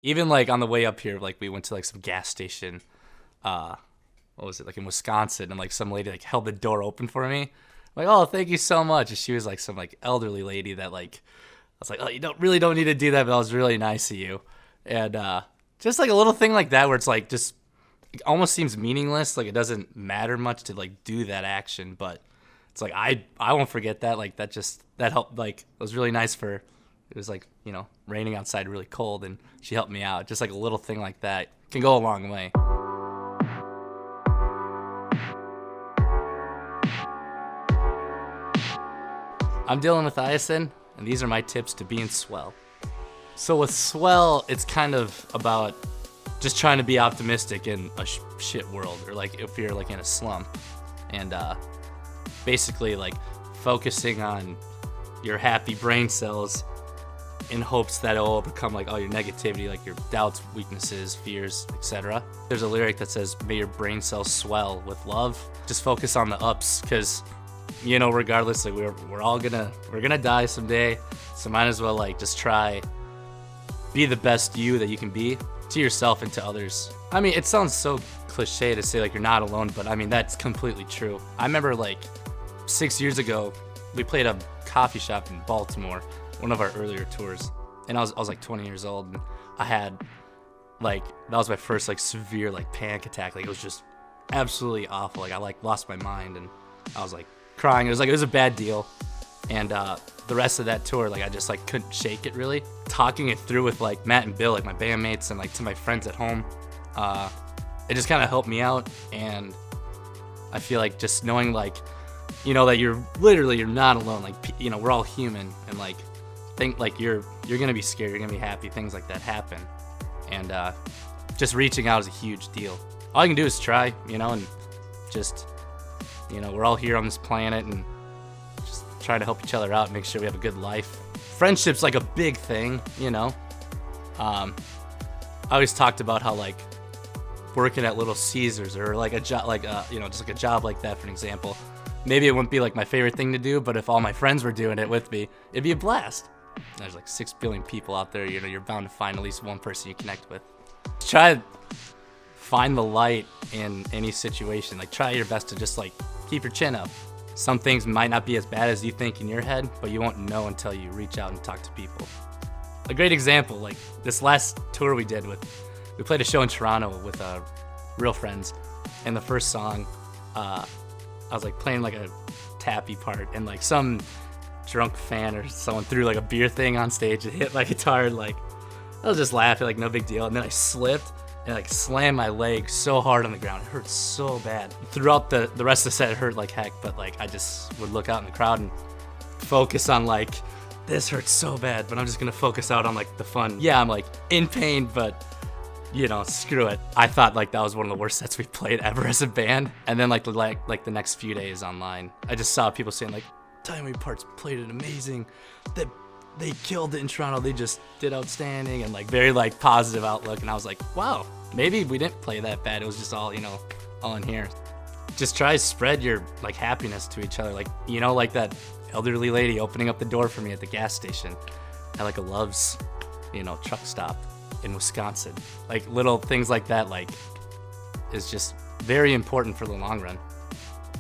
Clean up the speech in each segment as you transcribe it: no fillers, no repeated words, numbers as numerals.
Even like on the way up here, like we went to like some gas station, what was it, like in Wisconsin, and like some lady like held the door open for me. Like, oh, thank you so much. And she was like some like elderly lady that like, I was like, oh, you don't need to do that, but that was really nice of you. And just like a little thing like that where it's like just it almost seems meaningless, like it doesn't matter much to like do that action, but it's like I won't forget that. Like that helped. Like it was really nice for. It was like, you know, raining outside, really cold, and she helped me out. Just like a little thing like that can go a long way. I'm Dylan with ISN, and these are my tips to being swell. So with swell, it's kind of about just trying to be optimistic in a shit world, or like if you're like in a slump, and basically like focusing on your happy brain cells in hopes that it'll overcome like all your negativity, like your doubts, weaknesses, fears, etc. There's a lyric that says, may your brain cells swell with love. Just focus on the ups, because you know, regardless, like we're gonna die someday, so might as well like just try be the best you that you can be to yourself and to others. I mean, it sounds so cliche to say like you're not alone, but I mean that's completely true. I remember like 6 years ago we played a coffee shop in Baltimore, one of our earlier tours, and I was like 20 years old, and I had like, that was my first like severe like panic attack. Like it was just absolutely awful. Like I like lost my mind, and I was like crying. It was a bad deal, and the rest of that tour, like I just like couldn't shake it really. Talking it through with like Matt and Bill, like my bandmates, and like to my friends at home, it just kind of helped me out. And I feel like just knowing like, you know, that you're not alone. Like, you know, we're all human, and like think like you're gonna be scared, you're gonna be happy, things like that happen, and just reaching out is a huge deal. All you can do is try, you know, and just, you know, we're all here on this planet, and just try to help each other out, make sure we have a good life. Friendship's like a big thing, you know. I always talked about how like working at Little Caesars, or like a job, like you know, just like a job like that, for an example. Maybe it wouldn't be like my favorite thing to do, but if all my friends were doing it with me, it'd be a blast. There's like 6 billion people out there, you know, you're bound to find at least one person you connect with. Try to find the light in any situation. Like try your best to just like keep your chin up. Some things might not be as bad as you think in your head, but you won't know until you reach out and talk to people. A great example, like this last tour we played a show in Toronto with real friends, and the first song, I was like playing like a tappy part, and like some drunk fan or someone threw like a beer thing on stage and hit my guitar, and like I was just laughing, like no big deal, and then I slipped and like slammed my leg so hard on the ground. It hurt so bad. Throughout the rest of the set, it hurt like heck, but like I just would look out in the crowd and focus on like, this hurts so bad, but I'm just gonna focus out on like the fun. Yeah, I'm like in pain, but you know, screw it. I thought like that was one of the worst sets we played ever as a band. And then like the next few days online, I just saw people saying like, Timely Parts played it amazing. They killed it in Toronto. They just did outstanding, and like very like positive outlook. And I was like, wow, maybe we didn't play that bad. It was just all, you know, all in here. Just try to spread your like happiness to each other. Like, you know, like that elderly lady opening up the door for me at the gas station at like a Love's, you know, truck stop in Wisconsin. Like little things like that, like, is just very important for the long run.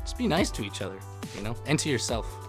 Just be nice to each other, you know, and to yourself.